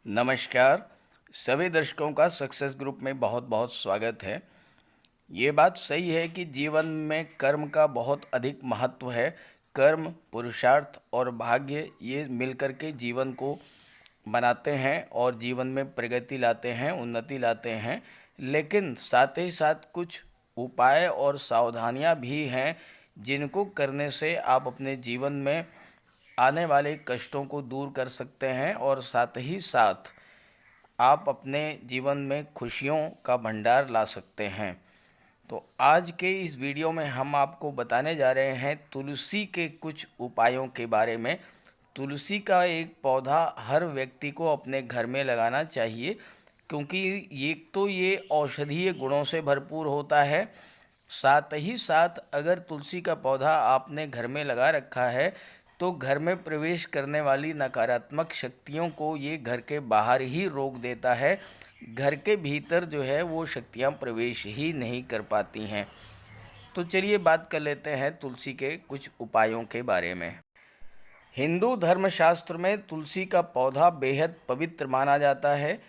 नमस्कार। सभी दर्शकों का सक्सेस ग्रुप में बहुत बहुत स्वागत है। ये बात सही है कि जीवन में कर्म का बहुत अधिक महत्व है। कर्म, पुरुषार्थ और भाग्य ये मिलकर के जीवन को बनाते हैं और जीवन में प्रगति लाते हैं, उन्नति लाते हैं। लेकिन साथ ही साथ कुछ उपाय और सावधानियां भी हैं जिनको करने से आप अपने जीवन में आने वाले कष्टों को दूर कर सकते हैं और साथ ही साथ आप अपने जीवन में खुशियों का भंडार ला सकते हैं। तो आज के इस वीडियो में हम आपको बताने जा रहे हैं तुलसी के कुछ उपायों के बारे में। तुलसी का एक पौधा हर व्यक्ति को अपने घर में लगाना चाहिए, क्योंकि ये औषधीय गुणों से भरपूर होता है। साथ ही साथ अगर तुलसी का पौधा आपने घर में लगा रखा है तो घर में प्रवेश करने वाली नकारात्मक शक्तियों को ये घर के बाहर ही रोक देता है। घर के भीतर जो है वो शक्तियाँ प्रवेश ही नहीं कर पाती हैं। तो चलिए बात कर लेते हैं तुलसी के कुछ उपायों के बारे में। हिंदू धर्मशास्त्र में तुलसी का पौधा बेहद पवित्र माना जाता है।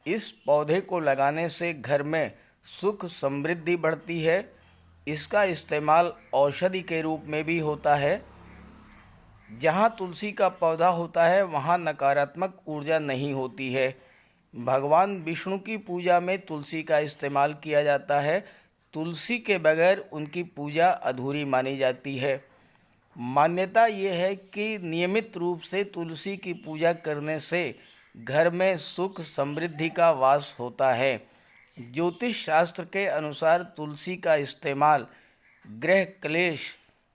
इस पौधे को लगाने से घर में सुख समृद्धि बढ़ती है। इसका इस्तेमाल औषधि के रूप में भी होता है। जहाँ तुलसी का पौधा होता है वहाँ नकारात्मक ऊर्जा नहीं होती है। भगवान विष्णु की पूजा में तुलसी का इस्तेमाल किया जाता है। तुलसी के बगैर उनकी पूजा अधूरी मानी जाती है। मान्यता ये है कि नियमित रूप से तुलसी की पूजा करने से घर में सुख समृद्धि का वास होता है। ज्योतिष शास्त्र के अनुसार तुलसी का इस्तेमाल गृह क्लेश,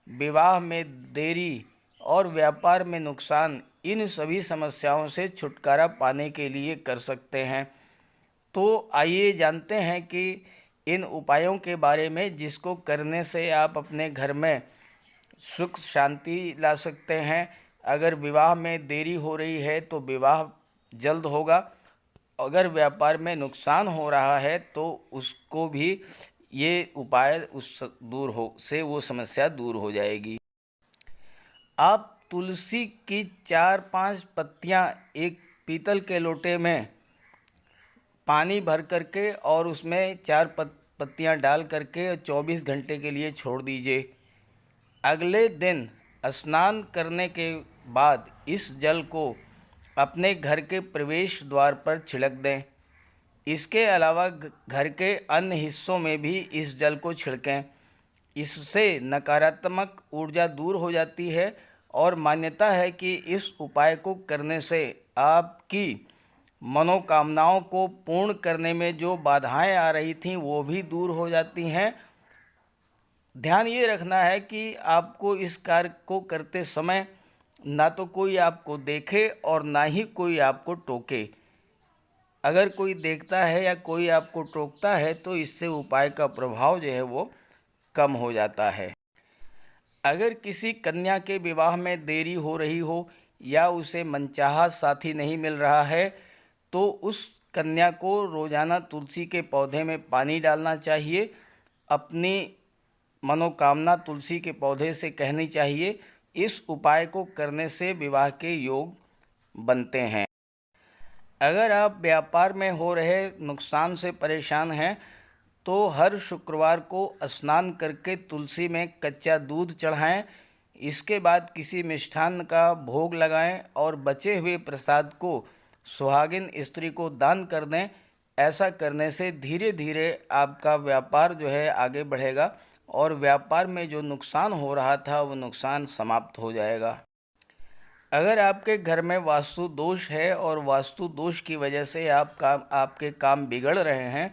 विवाह में देरी और व्यापार में नुकसान, इन सभी समस्याओं से छुटकारा पाने के लिए कर सकते हैं। तो आइए जानते हैं कि इन उपायों के बारे में जिसको करने से आप अपने घर में सुख शांति ला सकते हैं। अगर विवाह में देरी हो रही है तो विवाह जल्द होगा। अगर व्यापार में नुकसान हो रहा है तो उसको भी ये उपाय उस दूर हो से वो समस्या दूर हो जाएगी। आप तुलसी की 4-5 पत्तियां एक पीतल के लोटे में पानी भर करके और उसमें 4 पत्तियां डाल करके 24 घंटे के लिए छोड़ दीजिए। अगले दिन स्नान करने के बाद इस जल को अपने घर के प्रवेश द्वार पर छिड़क दें। इसके अलावा घर के अन्य हिस्सों में भी इस जल को छिड़कें। इससे नकारात्मक ऊर्जा दूर हो जाती है और मान्यता है कि इस उपाय को करने से आपकी मनोकामनाओं को पूर्ण करने में जो बाधाएं आ रही थीं वो भी दूर हो जाती हैं। ध्यान ये रखना है कि आपको इस कार्य को करते समय ना तो कोई आपको देखे और ना ही कोई आपको टोके। अगर कोई देखता है या कोई आपको टोकता है तो इससे उपाय का प्रभाव जो है वो कम हो जाता है। अगर किसी कन्या के विवाह में देरी हो रही हो या उसे मनचाहा साथी नहीं मिल रहा है तो उस कन्या को रोजाना तुलसी के पौधे में पानी डालना चाहिए। अपनी मनोकामना तुलसी के पौधे से कहनी चाहिए। इस उपाय को करने से विवाह के योग बनते हैं। अगर आप व्यापार में हो रहे नुकसान से परेशान हैं तो हर शुक्रवार को स्नान करके तुलसी में कच्चा दूध चढ़ाएं। इसके बाद किसी मिष्ठान्न का भोग लगाएं और बचे हुए प्रसाद को सुहागिन स्त्री को दान कर दें। ऐसा करने से धीरे धीरे आपका व्यापार जो है आगे बढ़ेगा और व्यापार में जो नुकसान हो रहा था वो नुकसान समाप्त हो जाएगा। अगर आपके घर में वास्तु दोष है और वास्तु दोष की वजह से आपके काम बिगड़ रहे हैं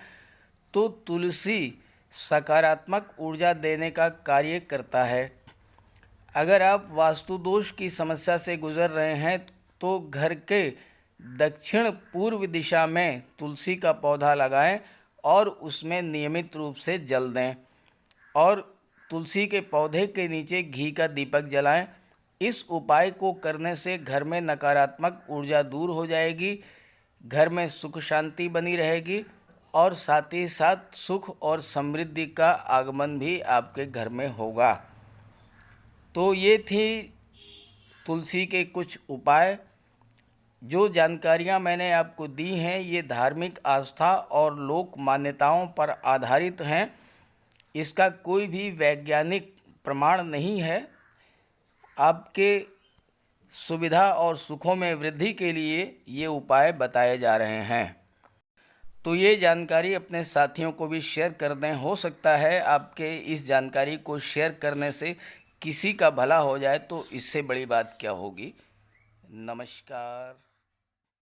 तो तुलसी सकारात्मक ऊर्जा देने का कार्य करता है। अगर आप वास्तु दोष की समस्या से गुजर रहे हैं तो घर के दक्षिण पूर्व दिशा में तुलसी का पौधा लगाएं और उसमें नियमित रूप से जल दें और तुलसी के पौधे के नीचे घी का दीपक जलाएं। इस उपाय को करने से घर में नकारात्मक ऊर्जा दूर हो जाएगी, घर में सुख शांति बनी रहेगी और साथ ही साथ सुख और समृद्धि का आगमन भी आपके घर में होगा। तो ये थी तुलसी के कुछ उपाय। जो जानकारियाँ मैंने आपको दी हैं ये धार्मिक आस्था और लोक मान्यताओं पर आधारित हैं। इसका कोई भी वैज्ञानिक प्रमाण नहीं है। आपके सुविधा और सुखों में वृद्धि के लिए ये उपाय बताए जा रहे हैं। तो ये जानकारी अपने साथियों को भी शेयर कर दें। हो सकता है आपके इस जानकारी को शेयर करने से किसी का भला हो जाए, तो इससे बड़ी बात क्या होगी। नमस्कार।